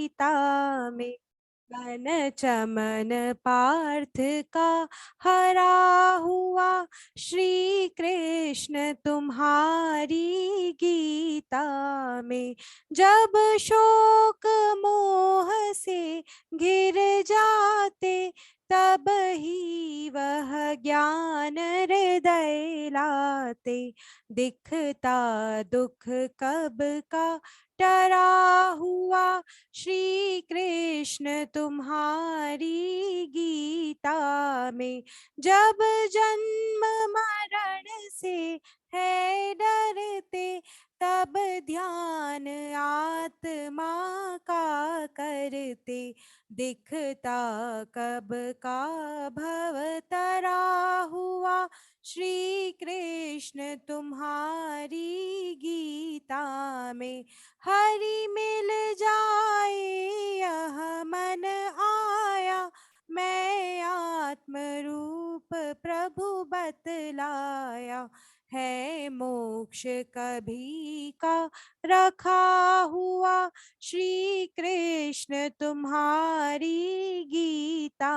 गीता में। मन चमन पार्थ का हरा हुआ, श्री कृष्ण तुम्हारी गीता में। जब शोक मोह से घिर जाते, तब ही वह ज्ञान हृदय लाते। दिखता दुख कब का टरा हुआ, श्री कृष्ण तुम्हारी गीता में। जब जन्म मरण से है डरते, तब ध्यान आत्मा का करते। दिखता कब का भव तरा हुआ, श्री कृष्ण तुम्हारी गीता में। हरि मिल जाए यह मन आया, मैं आत्म रूप प्रभु बतलाया। है मोक्ष कभी का रखा हुआ, श्री कृष्ण तुम्हारी गीता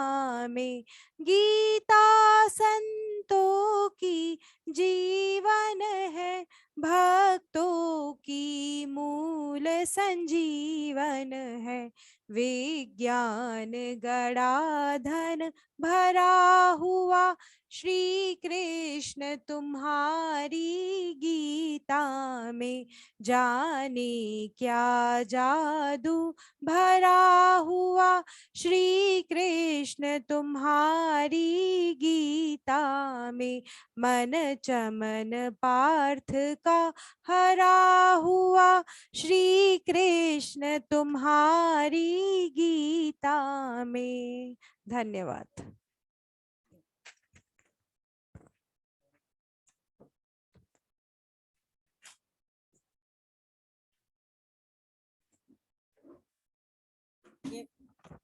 में। गीता संतों की जीवन है, भक्तों की मूल संजीवन है। विज्ञान गड़ा धन भरा हुआ, श्री कृष्ण तुम्हारी गीता में। जाने क्या जादू भरा हुआ, श्री कृष्ण तुम्हारी गीता में। मन चमन पार्थ का हरा हुआ, श्री कृष्ण तुम्हारी गीता में। धन्यवाद।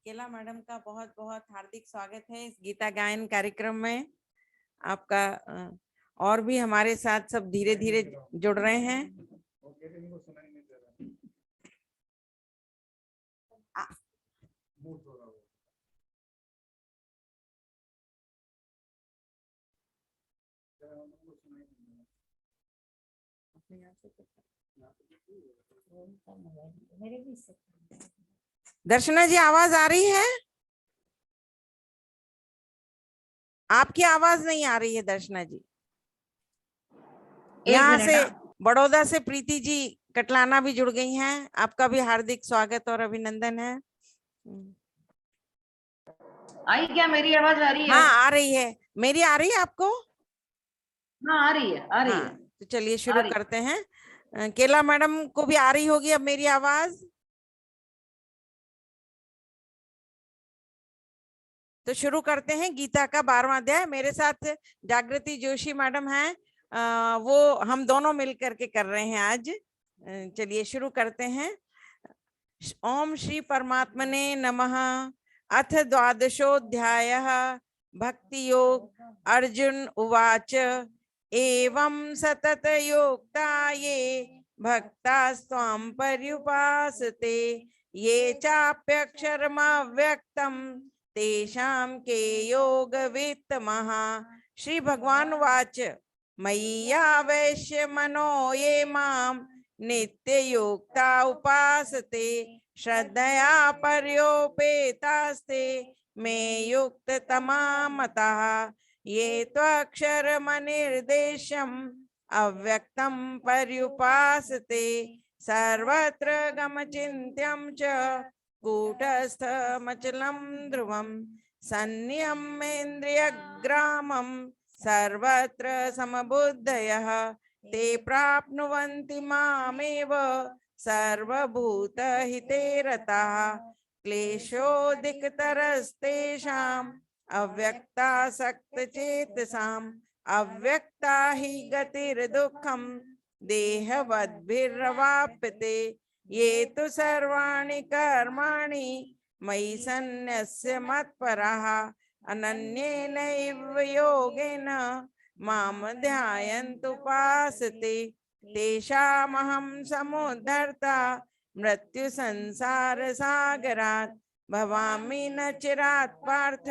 केला मैडम का बहुत बहुत हार्दिक स्वागत है इस गीता गायन कार्यक्रम में। आपका और भी हमारे साथ सब धीरे धीरे जुड़ रहे हैं। दर्शना जी आवाज आ रही है? आपकी आवाज नहीं आ रही है दर्शना जी। यहाँ से बड़ौदा से प्रीति जी कटलाना भी जुड़ गई हैं। आपका भी हार्दिक स्वागत और अभिनंदन है। आई क्या मेरी आवाज आ रही है? हाँ आ रही है। मेरी आ रही है आपको? हाँ आ रही है, आ रही है। तो चलिए शुरू करते हैं। केला मैडम को भी आ रही होगी अब मेरी आवाज। तो शुरू करते हैं गीता का 12वां अध्याय। मेरे साथ जागृति जोशी मैडम हैं, वो हम दोनों मिलकर के कर रहे हैं आज। चलिए शुरू करते हैं। ओम श्री परमात्मने नमः। अथ द्वादशोऽध्यायः। भक्ति योग। अर्जुन उवाच एवं सततयोक्ता ये भक्तास्त्वां पर्युपासते, ये चाप्यक्षरमव्यक्तं तेषां के योगवित्तमः। श्री भगवान वाच मय्यावेश्य मनो ये मां नित्ययुक्ता उपासते, श्रद्धया पर्योपेतास्ते मे युक्ततमा मतः। ये त्वक्षरमनिर्देशम् अव्यक्तं पर्युपासते, सर्वत्र गमचिन्त्यं च कूटस्थमचलं ध्रुवं, संयम्येन्द्रियग्रामं सर्वत्र समबुद्धयः ते प्राप्नुवन्ति मामेव सर्वभूतहिते रताः। क्लेशोऽधिकतरस्तेषाम् अव्यक्तासक्तचेतसाम्, अव्यक्ता हि गतिर्दुःखं देहवद्भिर्वाप्यते। ये तु सर्वाणि कर्माणि मयि सन्न्यस्य मत्पराः, अनन्येनैव योगेन माम ध्यायन्तुपासते, तेषामहं समुद्धर्ता मृत्यु संसार सागरात् भवामि न चिरात् पार्थ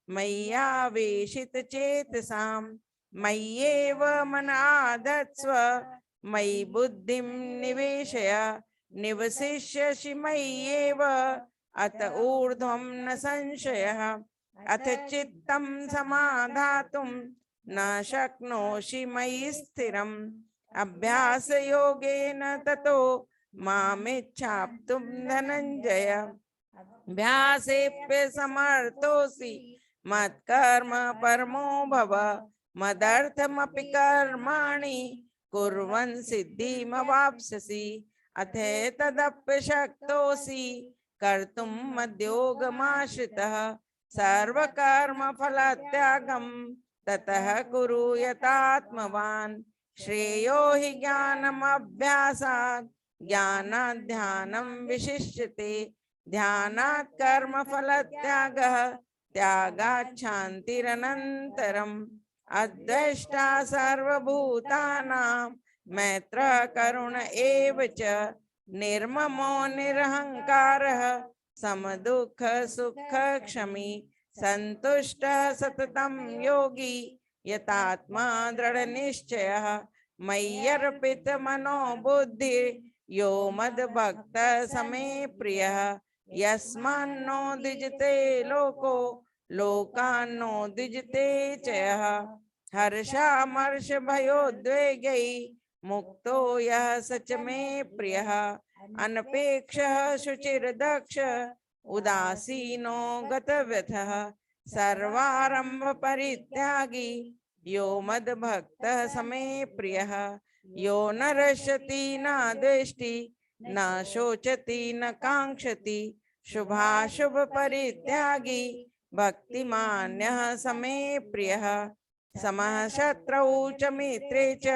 मय्यावेशित चेतसाम् मय्येव मन आधत्स्व मयि बुद्धिं निवेशय निवसिष्यसि मय्येव अत ऊर्ध्वं न संशयः अथ चित्तं समाधातुं न शक्नोषि मयि स्थिरम् अभ्यास योगेन ततो मामिच्छाप्तुं धनञ्जय अभ्यासेऽप्य समर्थोऽसि मत्कर्म परमो भव मदर्थमपि कर्माणि कुर्वन् सिद्धिमवाप्स्यसि अथेतदप्य शक्तोऽसि कर्तुं मद्योगमाश्रितः सर्वकर्मफलत्यागं ततः कुरु यतात्मवान् श्रेयो हि ज्ञानमभ्यासात् ज्ञानात् ध्यानं विशिष्यते ध्यानात् कर्मफलत्यागः त्यागात् शान्तिरनन्तरम् अद्वेष्टा सर्वभूतानां मैत्रः करुण एव च निर्ममो निरहङ्कारः समदुःख सुख क्षमी सन्तुष्टः सततं योगी यतात्मा दृढनिश्चयः मय्यर्पित मनो बुद्धि यो मद्भक्त समे प्रियः यस्मान्नो द्विजते लोको लोकान्नो द्विजते च यः हर्षामर्ष भयोद्वेगै मुक्तो यः स च मे प्रियः अनपेक्षः शुचिर्दक्ष उदासीनो गतव्यथः सर्वारंभ परित्यागी यो मद्भक्तः समे प्रियः यो न रष्यति न द्वेष्टि न शोचति न कांक्षति शुभाशुभ परित्यागी भक्तिमान्यः समे प्रियः समः शत्रौ च मित्रे च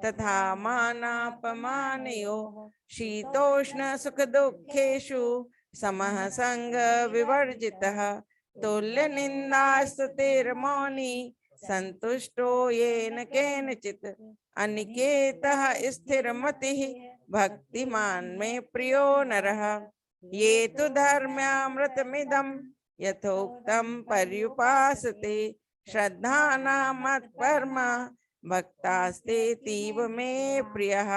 तथा मानापमानयोः शीतोष्ण सुख दुःखेषु समः संग विवर्जितः तुल्य निन्दास्तुतिर्मौनी संतुष्टो येन केनचित् अनिकेतः स्थिरमतिः भक्तिमान् मे प्रियो नरः ये तु धर्म्यामृतमिदं यथोक्तं पर्युपासते श्रद्धाना मत्परमा भक्तास्तेतीव मे प्रियः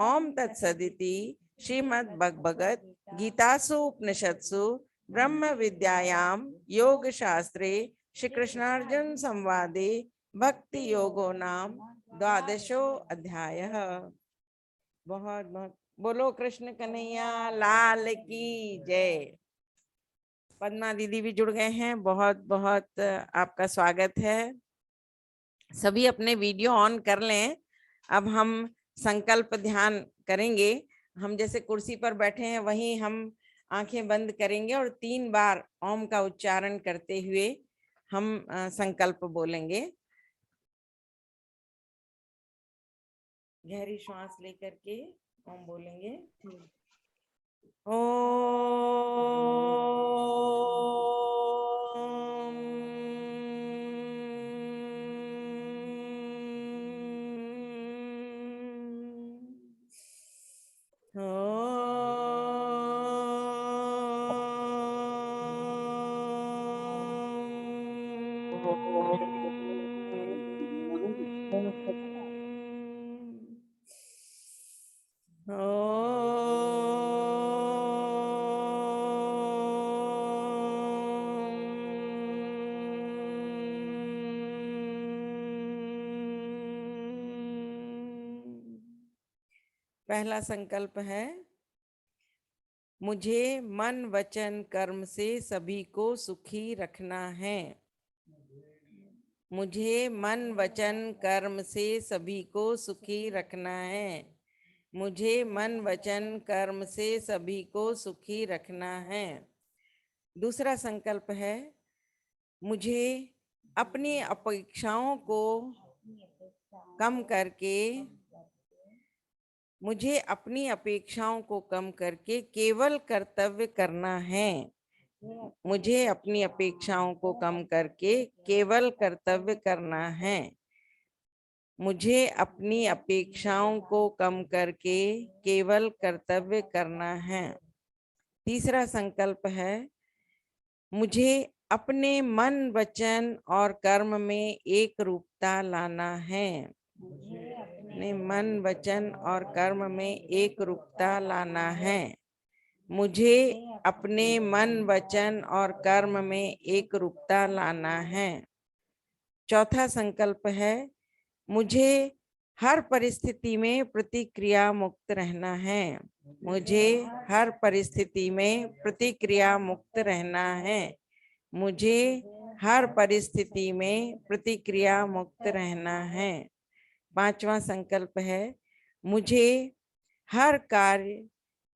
ओम तत्सदिति श्रीमद्भगवद् गीतासु उपनिषत्सु ब्रह्म विद्यायां योग शास्त्रे श्री कृष्णार्जुन संवादे भक्ति योगो नाम 12वां अध्यायः। बहुत बहुत बोलो कृष्ण कन्हैया लाल की जय। पद्मा दीदी भी जुड़ गए हैं, बहुत बहुत आपका स्वागत है। सभी अपने वीडियो ऑन कर लें। अब हम संकल्प ध्यान करेंगे। हम जैसे कुर्सी पर बैठे हैं वहीं हम आंखें बंद करेंगे और 3 बार ओम का उच्चारण करते हुए हम संकल्प बोलेंगे। गहरी श्वास लेकर के ओम बोलेंगे। पहला संकल्प है, मुझे मन वचन कर्म से सभी को सुखी रखना है। मुझे मन वचन कर्म से सभी को सुखी रखना है। मुझे मन वचन कर्म से सभी को सुखी रखना है। दूसरा संकल्प है, मुझे अपनी अपेक्षाओं को कम करके केवल कर्तव्य करना है। मुझे अपनी अपेक्षाओं को कम करके केवल कर्तव्य करना है। मुझे अपनी अपेक्षाओं को कम करके केवल कर्तव्य करना है। तीसरा संकल्प है, मुझे अपने मन, वचन और कर्म में एक रूपता लाना है। अपने मन, वचन और कर्म में एक रूपता लाना है। मुझे अपने मन, वचन और कर्म में एक रूपता लाना है। चौथा संकल्प है, मुझे हर परिस्थिति में प्रतिक्रिया मुक्त रहना है। मुझे हर परिस्थिति में प्रतिक्रिया मुक्त रहना है। मुझे हर परिस्थिति में प्रतिक्रिया मुक्त रहना है। पांचवा संकल्प है, मुझे हर कार्य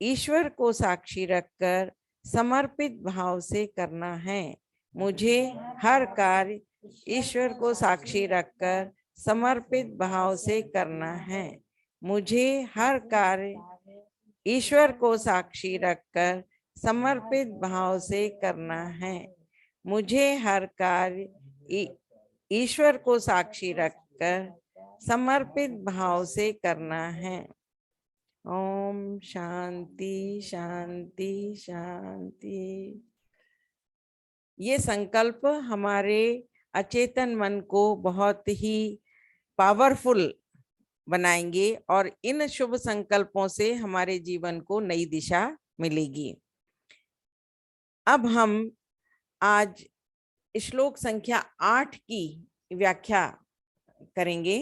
ईश्वर को साक्षी रखकर समर्पित भाव से करना है। मुझे हर कार्य ईश्वर को साक्षी रखकर समर्पित भाव से करना है। मुझे हर कार्य ईश्वर को साक्षी रखकर समर्पित भाव से करना है। मुझे हर कार्य ईश्वर को साक्षी रखकर समर्पित भाव से करना है। ओम शांति शांति शांति। ये संकल्प हमारे अचेतन मन को बहुत ही पावरफुल बनाएंगे और इन शुभ संकल्पों से हमारे जीवन को नई दिशा मिलेगी। अब हम आज श्लोक संख्या 8 की व्याख्या करेंगे।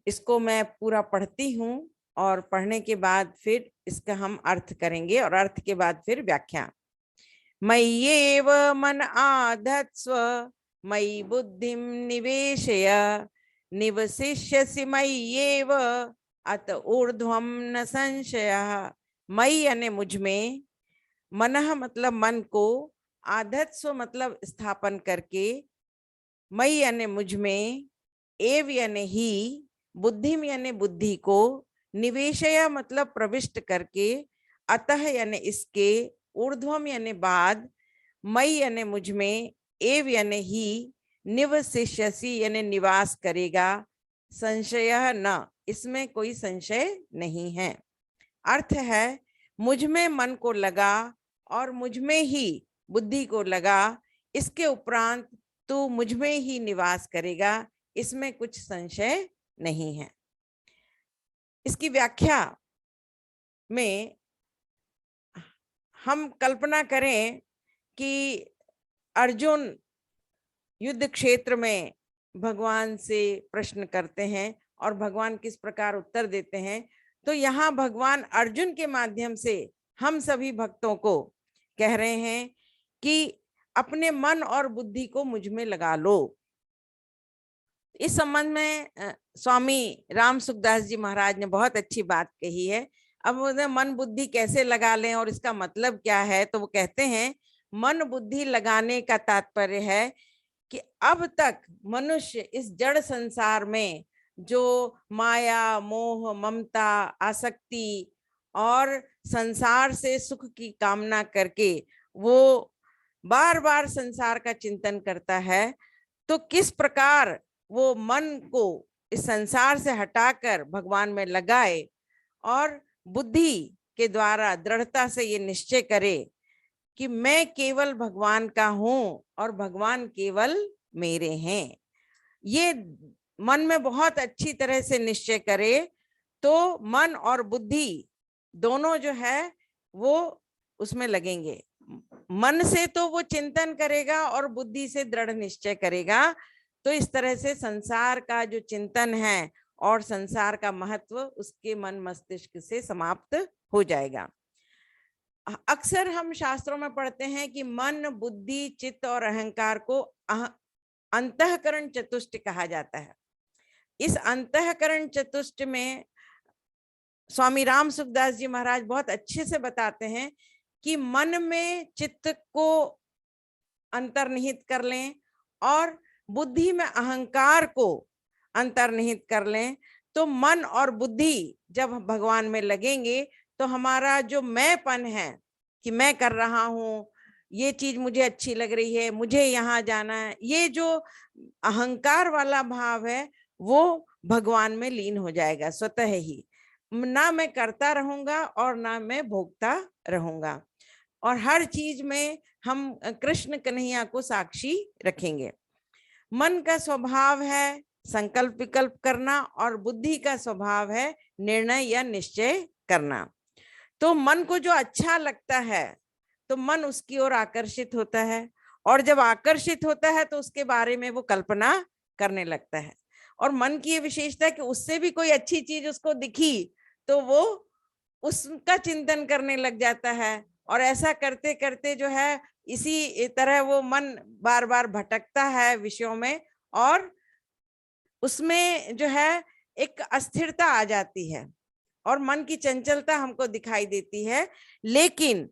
इसको मैं पूरा पढ़ती हूँ और पढ़ने के बाद फिर इसका हम अर्थ करेंगे और अर्थ के बाद फिर व्याख्या। मय्येव मन आधत्स्व मयि बुद्धिं निवेशय निवसिष्यसि मय्येव अत ऊर्ध्वं न संशयः। मयि यानी मुझ में, मनः मतलब मन को, आधत्स्व मतलब स्थापन करके, मयि यानी मुझ में, एव यानी ही, बुद्धिम यानी बुद्धि को, निवेशय मतलब प्रविष्ट करके, अतः यानी इसके, ऊर्ध्वम यानी बाद, मयि यानी मुझ में, एव यानी ही, निवसिष्यसि यानी निवास करेगा, संशय न, इसमें कोई संशय नहीं है। अर्थ है, मुझ में मन को लगा और मुझ में ही बुद्धि को लगा, इसके उपरांत तू मुझ में ही निवास करेगा, इसमें कुछ संशय नहीं है। इसकी व्याख्या में हम कल्पना करें कि अर्जुन युद्ध क्षेत्र में भगवान से प्रश्न करते हैं और भगवान किस प्रकार उत्तर देते हैं। तो यहाँ भगवान अर्जुन के माध्यम से हम सभी भक्तों को कह रहे हैं कि अपने मन और बुद्धि को मुझ में लगा लो। इस संबंध में स्वामी राम सुखदास जी महाराज ने बहुत अच्छी बात कही है। अब मन बुद्धि कैसे लगा लें और इसका मतलब क्या है, तो वो कहते हैं मन बुद्धि लगाने का तात्पर्य है कि अब तक मनुष्य इस जड़ संसार में जो माया, मोह, ममता, आसक्ति और संसार से सुख की कामना करके वो बार बार संसार का चिंतन करता है, तो किस प्रकार वो मन को इस संसार से हटाकर भगवान में लगाए और बुद्धि के द्वारा दृढ़ता से ये निश्चय करे कि मैं केवल भगवान का हूं और भगवान केवल मेरे हैं। ये मन में बहुत अच्छी तरह से निश्चय करे तो मन और बुद्धि दोनों जो है वो उसमें लगेंगे। मन से तो वो चिंतन करेगा और बुद्धि से दृढ़ निश्चय करेगा। तो इस तरह से संसार का जो चिंतन है और संसार का महत्व उसके मन मस्तिष्क से समाप्त हो जाएगा। अक्सर हम शास्त्रों में पढ़ते हैं कि मन, बुद्धि, चित्त और अहंकार को अंतःकरण चतुष्ट कहा जाता है। इस अंतःकरण चतुष्ट में स्वामी राम सुखदास जी महाराज बहुत अच्छे से बताते हैं कि मन में चित्त को अंतर्निहित कर लें और बुद्धि में अहंकार को अंतर्निहित कर लें, तो मन और बुद्धि जब भगवान में लगेंगे तो हमारा जो मैंपन है कि मैं कर रहा हूँ, ये चीज मुझे अच्छी लग रही है, मुझे यहाँ जाना है, ये जो अहंकार वाला भाव है वो भगवान में लीन हो जाएगा स्वतः ही। ना मैं करता रहूंगा और ना मैं भोगता रहूंगा, और हर चीज में हम कृष्ण कन्हैया को साक्षी रखेंगे। मन का स्वभाव है संकल्प विकल्प करना, और बुद्धि का स्वभाव है निर्णय या निश्चय करना। तो मन को जो अच्छा लगता है तो मन उसकी ओर आकर्षित होता है, और जब आकर्षित होता है तो उसके बारे में वो कल्पना करने लगता है। और मन की ये विशेषता है कि उससे भी कोई अच्छी चीज उसको दिखी तो वो उसका चिंतन करने लग जाता है, और ऐसा करते करते जो है इसी तरह वो मन बार बार भटकता है विषयों में, और उसमें जो है एक अस्थिरता आ जाती है और मन की चंचलता हमको दिखाई देती है। लेकिन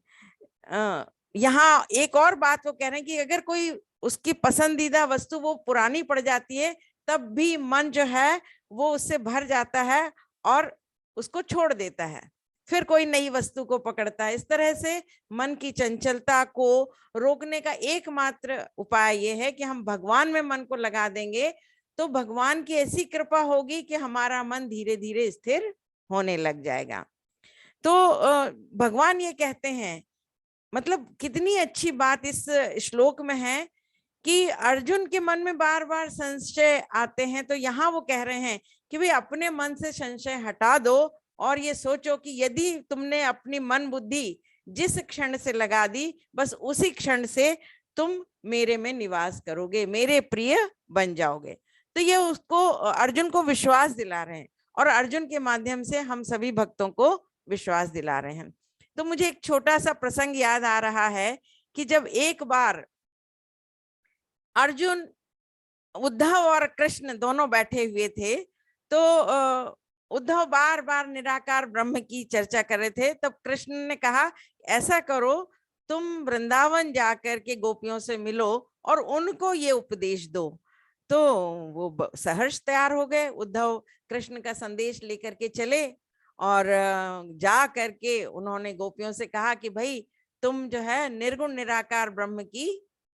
यहाँ एक और बात वो कह रहे हैं कि अगर कोई उसकी पसंदीदा वस्तु वो पुरानी पड़ जाती है तब भी मन जो है वो उससे भर जाता है और उसको छोड़ देता है, फिर कोई नई वस्तु को पकड़ता है। इस तरह से मन की चंचलता को रोकने का एकमात्र उपाय ये है कि हम भगवान में मन को लगा देंगे, तो भगवान की ऐसी कृपा होगी कि हमारा मन धीरे धीरे स्थिर होने लग जाएगा। तो भगवान ये कहते हैं, मतलब कितनी अच्छी बात इस श्लोक में है कि अर्जुन के मन में बार बार संशय आते हैं, तो यहाँ वो कह रहे हैं कि भाई अपने मन से संशय हटा दो और ये सोचो कि यदि तुमने अपनी मन बुद्धि जिस क्षण से लगा दी, बस उसी क्षण से तुम मेरे में निवास करोगे, मेरे प्रिय बन जाओगे। तो ये उसको अर्जुन को विश्वास दिला रहे हैं, और अर्जुन के माध्यम से हम सभी भक्तों को विश्वास दिला रहे हैं। तो मुझे एक छोटा सा प्रसंग याद आ रहा है कि जब एक बार अर्जुन, उद्धव और कृष्ण दोनों बैठे हुए थे, तो उद्धव बार बार निराकार ब्रह्म की चर्चा कर रहे थे। तब कृष्ण ने कहा ऐसा करो, तुम वृंदावन जाकर के गोपियों से मिलो और उनको ये उपदेश दो। तो वो सहर्ष तैयार हो गए, उद्धव कृष्ण का संदेश लेकर के चले, और जा करके उन्होंने गोपियों से कहा कि भाई तुम जो है निर्गुण निराकार ब्रह्म की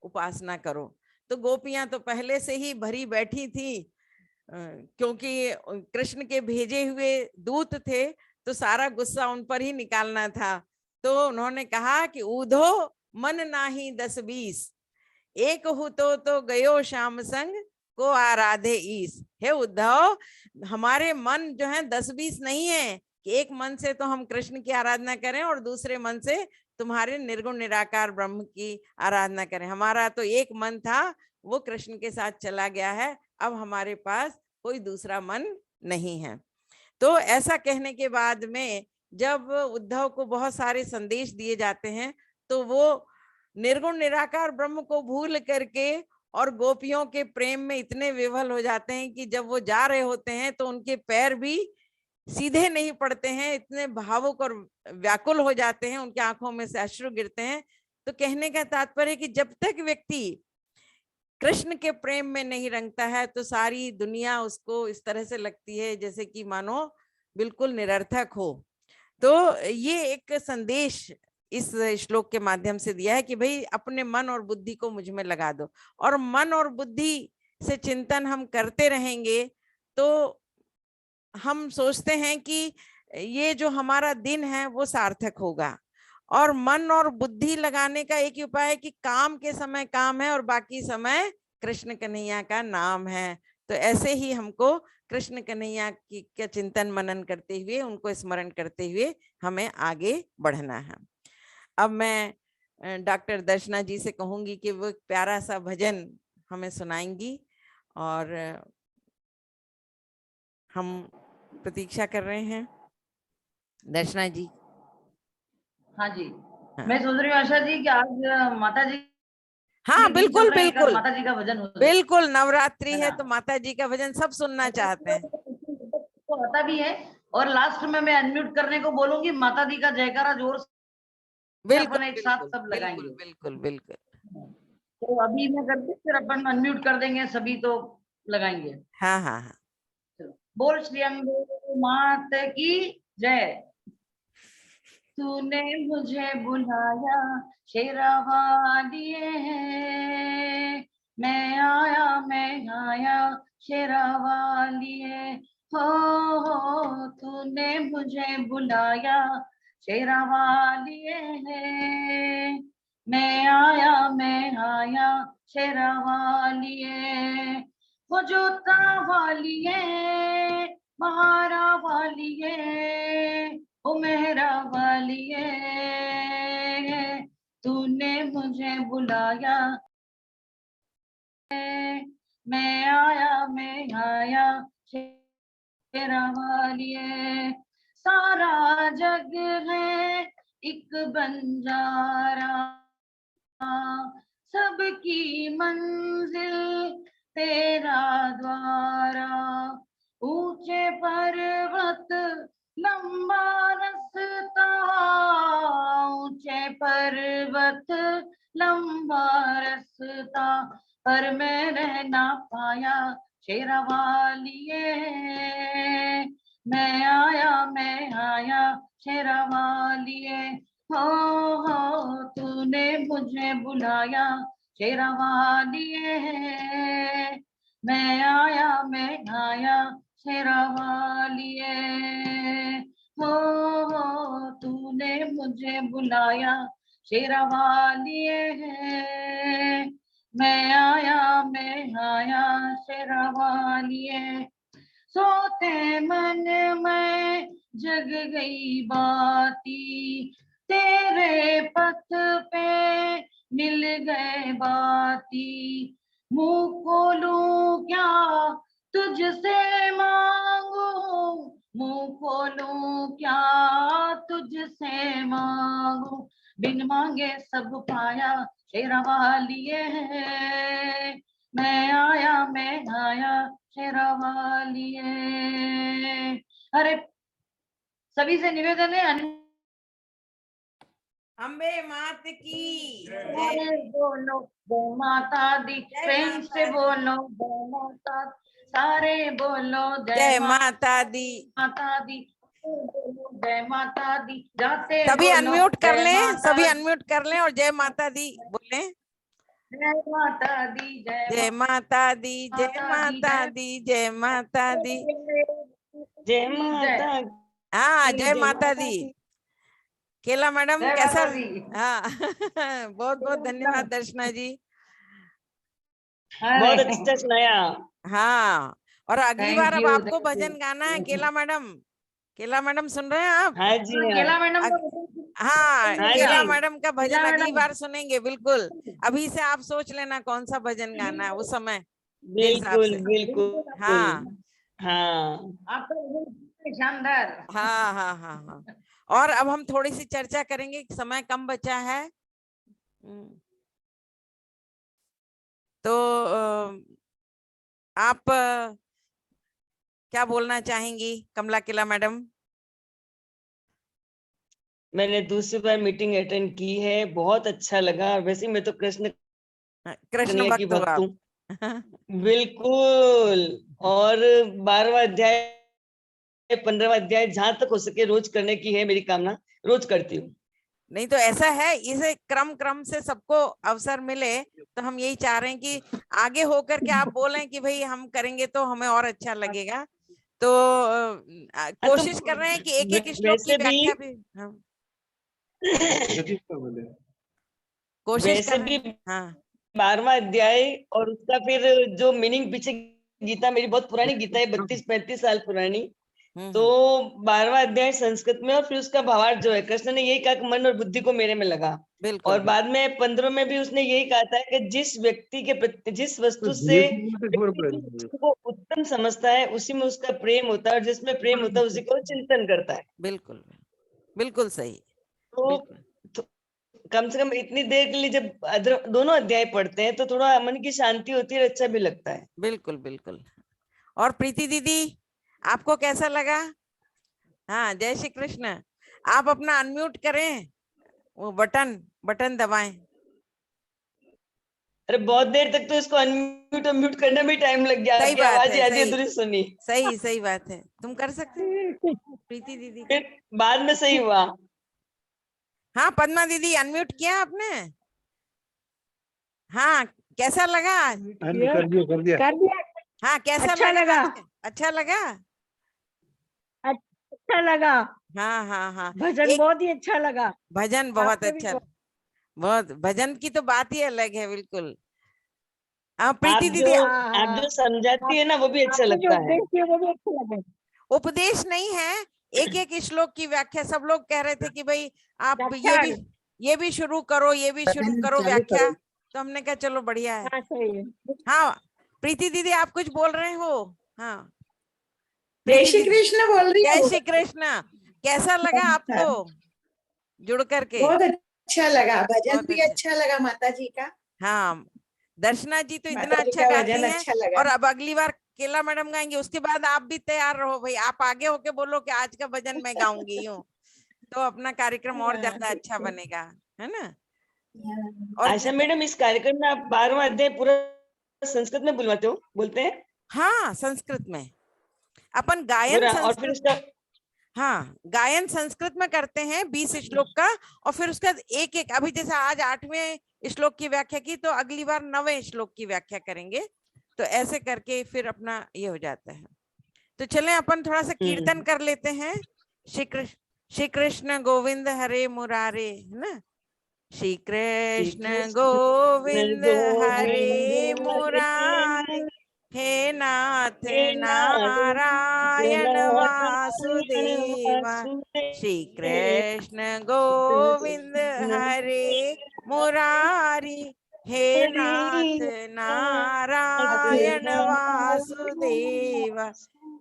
उपासना करो। तो गोपियां तो पहले से ही भरी बैठी थी, क्योंकि कृष्ण के भेजे हुए दूत थे, तो सारा गुस्सा उन पर ही निकालना था। तो उन्होंने कहा कि ऊधो मन नाही 10-20, एक हु तो गयो श्याम संग को आराधे ईस। हे उद्धव, हमारे मन जो है 10-20 नहीं है कि एक मन से तो हम कृष्ण की आराधना करें और दूसरे मन से तुम्हारे निर्गुण निराकार ब्रह्म की आराधना करें। हमारा तो एक मन था, वो कृष्ण के साथ चला गया है, अब हमारे पास कोई दूसरा मन नहीं है। तो ऐसा कहने के बाद में जब उद्धव को बहुत सारे संदेश दिए जाते हैं, तो वो निर्गुण निराकार ब्रह्म को भूल करके और गोपियों के प्रेम में इतने विवल हो जाते हैं कि जब वो जा रहे होते हैं तो उनके पैर भी सीधे नहीं पड़ते हैं, इतने भावुक और व्याकुल हो जाते हैं, उनकी आंखों में से अश्रु गिरते हैं। तो कहने का तात्पर्य है कि जब तक व्यक्ति कृष्ण के प्रेम में नहीं रंगता है तो सारी दुनिया उसको इस तरह से लगती है जैसे कि मानो बिल्कुल निरर्थक हो। तो ये एक संदेश इस श्लोक के माध्यम से दिया है कि भाई अपने मन और बुद्धि को मुझ में लगा दो, और मन और बुद्धि से चिंतन हम करते रहेंगे तो हम सोचते हैं कि ये जो हमारा दिन है वो सार्थक होगा। और मन और बुद्धि लगाने का एक ही उपाय है कि काम के समय काम है और बाकी समय कृष्ण कन्हैया का नाम है। तो ऐसे ही हमको कृष्ण कन्हैया की का चिंतन मनन करते हुए, उनको स्मरण करते हुए हमें आगे बढ़ना है। अब मैं डॉक्टर दर्शना जी से कहूंगी कि वो एक प्यारा सा भजन हमें सुनाएंगी, और हम प्रतीक्षा कर रहे हैं दर्शना जी। हाँ जी, हाँ, मैं सोच रही हूँ आशा जी कि आज माता जी हाँ बिल्कुल बिल्कुल माता जी का भजन हो बिल्कुल, नवरात्रि है है ना। तो माता जी का भजन सब सुनना चाहते हैं। तो आता भी है, और लास्ट में मैं अनम्यूट करने को बोलूंगी, माता दी का जयकारा जोर से बिल्कुल अपन एक साथ बिल्कुल सब बिल्कुल लगाएंगे। बिल्कुल बिल्कुल। तो अभी मैं करती फिर अपन अनम्यूट कर देंगे सभी, तो लगाएंगे। हाँ हाँ हाँ। चलो, बोल श्री अम्बे मात की जय। तूने मुझे बुलाया शेरा वालिए है, मैं आया शेरा वालिए हो तूने मुझे बुलाया शेरा वालिए मैं आया शेरा वालिए वो जोता वालिए महारा वालिए ओ मेहरा वालिए तूने मुझे बुलाया मैं आया शेरा वालिए सारा जग है एक बंजारा सबकी मंजिल तेरा द्वारा ऊंचे पर्वत लंबा रास्ता ऊंचे पर्वत लंबा रास्ता पर मैं रह ना पाया शेरा वालिए मैं आया शेरा वालिए हो तूने मुझे बुलाया शेरा वालिए मैं आया शेरा वालिए हो तूने मुझे बुलाया शेरा वालिए मैं आया शेरा वालिए सोते मन में जग गई बाती तेरे पथ पे मिल गए बाती मुंह खोलूं क्या तुझसे मांगू मुंह खोलूं क्या तुझसे मांगू बिन मांगे सब पाया शेरा वालिए मैं आया शेरा वालिए अरे सभी से निवेदन है अम्बे मात की जय बोलो जय माता दी प्रेम से बोलो जय माता सारे बोलो जय माता दी माता दी जय माता दी जाते सभी बोलो, अनम्यूट कर जय लें माता सभी अनम्यूट कर लें और जय माता दी बोलें जय माता दी जय माता दी जय माता दी जय माता दी जय माता हाँ दी, जय माता दी केला मैडम जय कैसा माता दी। हाँ बहुत बहुत धन्यवाद दर्शना जी बहुत अच्छा सुनाया। हाँ और अगली Thank बार अब you, आपको thank you. भजन गाना है केला मैडम सुन रहे हैं आप हाँ जी हाँ। केला मैडम हाँ हाँ केला जी। मैडम का भजन केला अगली मैडम। बार सुनेंगे बिल्कुल अभी से आप सोच लेना कौन सा भजन गाना है उस समय के हिसाब बिल्कुल से बिल्कुल हाँ हाँ आपका शानदार हाँ हाँ हाँ हाँ और अब हम थोड़ी सी चर्चा करेंगे समय कम बचा है तो आप क्या बोलना चाहेंगी कमला केला मैडम मैंने दूसरी बार मीटिंग अटेंड की है बहुत अच्छा लगा वैसे मैं तो कृष्ण कृष्ण की भक्त हो भक्त आप हूँ बिल्कुल और 12वां अध्याय 15वां अध्याय जहां तक हो सके रोज करने की है मेरी कामना रोज करती हूँ नहीं तो ऐसा है इसे क्रम से सबको अवसर मिले तो हम यही चाह रहे हैं कि आगे होकर के आप बोलें कि भाई हम करेंगे तो हमें और अच्छा लगेगा तो कोशिश कर रहे हैं कि एक एक श्लोक की व्याख्या भी कोशिश कर रहे हैं हाँ 12वां अध्याय और उसका फिर जो मीनिंग पीछे गीता मेरी बहुत पुरानी गीता है 32-35 साल पुरानी तो 12वां अध्याय संस्कृत में और फिर उसका भावार्थ जो है कृष्ण ने यही कहा कि मन और बुद्धि को मेरे में लगा बिल्कुल और बाद में 15 में भी उसने यही कहा था कि जिस व्यक्ति के प्रति जिस वस्तु से वो उत्तम समझता है उसी में उसका प्रेम होता है और जिसमें प्रेम होता है उसी को चिंतन करता है बिल्कुल बिल्कुल सही तो कम से कम इतनी देर के लिए जब दोनों अध्याय पढ़ते हैं तो थोड़ा मन की शांति होती है अच्छा भी लगता है बिल्कुल बिल्कुल और प्रीति दीदी आपको कैसा लगा हाँ जय श्री कृष्ण आप अपना अनम्यूट करें वो बटन दबाएं अरे बहुत देर तक तो इसको अनम्यूट करने में टाइम लग गया सही आपकी बात आवाज है आधी अधूरी सुनी सही बात है तुम कर सकते हो प्रीति दीदी फिर बाद में सही हुआ हाँ पद्मा दीदी अनम्यूट किया आपने हाँ कैसा लगा कर दिया हाँ, कैसा अच्छा लगा। अच्छा लगा। अच्छा लगा। हाँ हाँ हाँ, भजन बहुत ही अच्छा लगा। भजन बहुत आपका भी अच्छा, बहुत भजन की तो बात ही अलग है बिल्कुल। हाँ प्रीति आप दीदी, जो समझाती है ना वो भी अच्छा आपने जो लगता है। उपदेश दिया वो भी अच्छा लगा। उपदेश नहीं है, एक एक श्लोक की व्याख्या। सब लोग कह रहे थे कि भाई आप व्याख्यान। ये भी शुरू करो, ये भी शुरू करो व्याख्या। तो हमने कहा चलो बढ़िया है। हाँ सही है। हाँ प्रीति दीदी, आप कुछ बोल रहे हो? हाँ जय प्रीति श्री दीदी, कृष्ण बोल रही जय हूँ। श्री कृष्ण। कैसा लगा आपको जुड़ करके? बहुत अच्छा लगा, भजन बहुत भी अच्छा। अच्छा लगा माता जी का। हाँ दर्शना जी तो इतना माता जी अच्छा का गाती भजन हैं। अच्छा लगा। और अब अगली बार केला मैडम गाएंगे, उसके बाद आप भी तैयार रहो भाई, आप आगे होके बोलो कि आज का भजन मैं गाऊंगी यूं, तो अपना कार्यक्रम और हाँ, ज्यादा ठीक अच्छा है। बनेगा, है ना। हाँ। और आशा मैडम, इस कार्यक्रम में आप 12वां अध्याय पूरा संस्कृत में बोलते हैं? हाँ संस्कृत में अपन गायन पूरा, और फिर संस्कृत, उसका हाँ गायन संस्कृत में करते हैं 20 श्लोक का। और फिर उसका एक एक, अभी जैसे आज 8वें श्लोक की व्याख्या की, तो अगली बार 9वें श्लोक की व्याख्या करेंगे। तो ऐसे करके फिर अपना ये हो जाता है। तो चलें अपन थोड़ा सा कीर्तन कर लेते हैं। श्री कृष्ण गोविंद हरे मुरारे, है ना। श्री कृष्ण गोविंद हरे मुरारे, हे नाथ नारायण वासुदेवा। श्री कृष्ण गोविंद हरे मुरारी, हे नाथ नारायण वासुदेवा।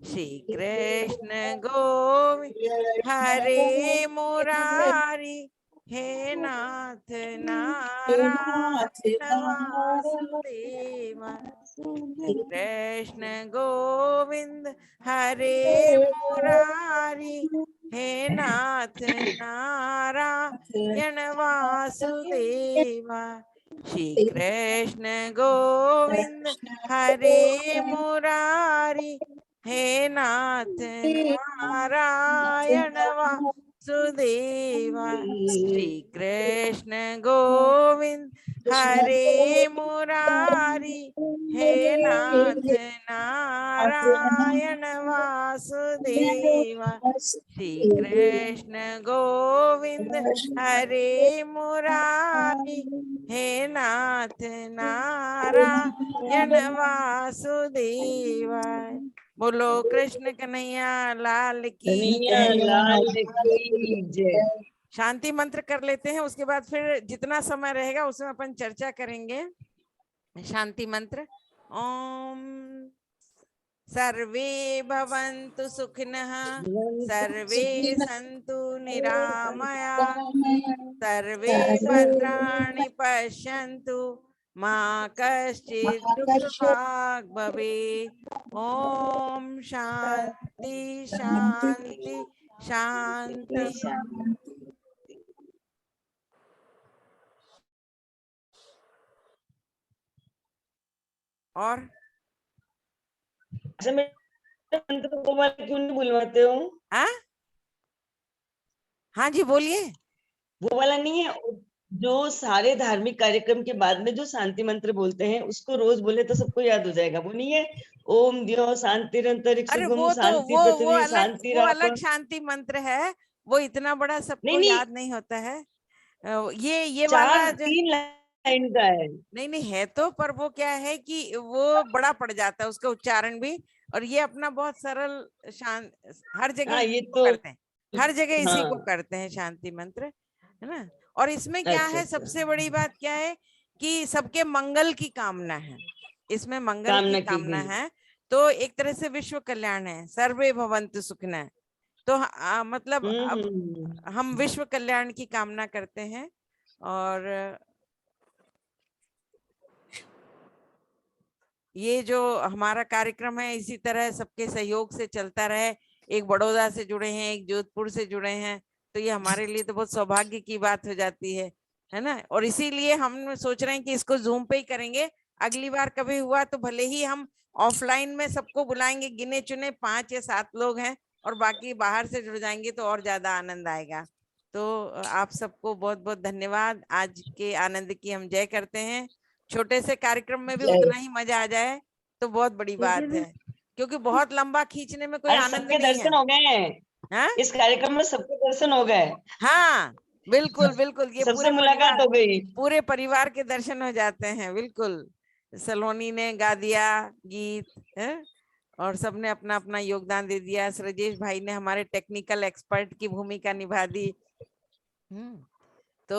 श्री कृष्ण गोविंद हरे मुरारी, हे नाथ नारायण वासुदेवा। श्री कृष्ण गोविंद हरे मुरारी, हे नाथ नारायण वासुदेवा। श्री कृष्ण गोविंद हरे मुरारी, हे नाथ नारायण वासुदेवा। श्री कृष्ण गोविंद हरे मुरारी, हे नाथ नारायण वासुदेवा। श्री कृष्ण गोविंद हरे मुरारी, हे नाथ नारायण वासुदेवा। बोलो कृष्ण कन्हैया लाल की जय। लाल की जय। शांति मंत्र कर लेते हैं, उसके बाद फिर जितना समय रहेगा उसमें अपन चर्चा करेंगे। शांति मंत्र। ओम सर्वे भवन्तु सुखिनः, सर्वे सन्तु निरामया, सर्वे भद्राणि पश्यन्तु, मा कश्चित् दुःखभाग् भवेत्। ओम शांति शांति शांति। और आशा मैडम, मंत्र वो वाला क्यों नहीं बुलवाते हो? हाँ जी बोलिए। वो वाला नहीं है जो सारे धार्मिक कार्यक्रम के बाद में जो शांति मंत्र बोलते हैं, उसको रोज बोले तो सबको याद हो जाएगा, वो नहीं है? ओम द्यो अरे शांतिरंतरिक्षगम वो तो शांति पृथ्वी शांति वो राप। अलग शांति मंत्र है, वो इतना बड़ा सबको नहीं नहीं, याद नहीं होता है। ये वाला 3 लाइन का है। नहीं नहीं है तो, पर वो क्या है कि वो बड़ा पड़ जाता है उसका उच्चारण भी। और ये अपना बहुत सरल शांत, हर जगह हाँ, इसी ये को तो करते हैं, हर जगह इसी को हाँ। करते हैं शांति मंत्र, है ना। और इसमें क्या अच्छा है, अच्छा, सबसे बड़ी बात क्या है कि सबके मंगल की कामना है, इसमें मंगल की कामना की कामना गई। है। तो एक तरह से विश्व कल्याण है, सर्वे भवन्तु सुखिनः। तो मतलब अब हम विश्व कल्याण की कामना करते हैं। और ये जो हमारा कार्यक्रम है इसी तरह सबके सहयोग से चलता रहे। एक बड़ौदा से जुड़े हैं, एक जोधपुर से जुड़े हैं, तो ये हमारे लिए तो बहुत सौभाग्य की बात हो जाती है ना। और इसीलिए हम सोच रहे हैं कि इसको जूम पे ही करेंगे। अगली बार कभी हुआ तो भले ही हम ऑफलाइन में सबको बुलाएंगे, गिने चुने 5 या 7 लोग हैं, और बाकी बाहर से जुड़ जाएंगे तो और ज्यादा आनंद आएगा। तो आप सबको बहुत बहुत धन्यवाद। आज के आनंद की हम जय करते हैं। छोटे से कार्यक्रम में भी उतना ही मजा आ जाए तो बहुत बड़ी बात है, क्योंकि बहुत लंबा खींचने में कोई आज आनंद सबके नहीं दर्शन है। हो गए हैं हाँ इस कार्यक्रम में, सबके दर्शन हो गए, हाँ बिल्कुल बिल्कुल, ये सबसे पूरे मुलाकात परिवार, हो गई। पूरे परिवार के दर्शन हो जाते हैं। बिल्कुल, सलोनी ने गा दिया गीत है, और सबने अपना अपना योगदान दे दिया। सृजेश भाई ने हमारे टेक्निकल एक्सपर्ट की भूमिका निभा दी। तो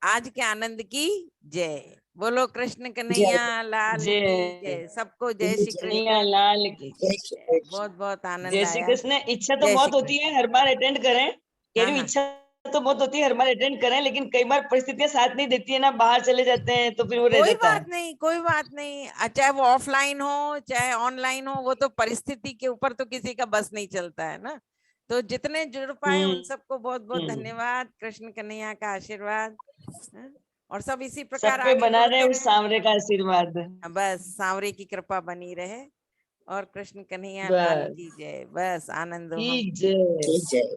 आज के आनंद की जय। बोलो कृष्ण कन्हैया लाल की जय जय। सबको जय श्री कन्हैया कृष्ण लाल की जय की श्री जय। कृष्ण। बहुत बहुत आनंद जय श्री आया। कृष्ण। इच्छा तो जय बहुत श्री होती है हर बार अटेंड करें, कह हाँ रही हूँ, हाँ, इच्छा तो बहुत होती है हर बार अटेंड करें, लेकिन कई बार परिस्थितियां साथ नहीं देती है ना, बाहर चले जाते हैं तो फिर वो रह कोई जाता है। बात नहीं, कोई बात नहीं। चाहे वो ऑफलाइन हो चाहे ऑनलाइन हो, वो तो परिस्थिति के ऊपर तो किसी का बस नहीं चलता है ना। तो जितने जुड़ पाए उन सबको बहुत बहुत हम्म। धन्यवाद, कृष्ण कन्हैया का आशीर्वाद। हाँ? और सब इसी प्रकार सब पे आगे बना रहे जुड़ते उस सांवरे का आशीर्वाद। रहे। बस सांवरे की कृपा बनी रहे, और कृष्ण कन्हैया लाल बस की जय। बस आनंद हो हम। की जय। जय जय।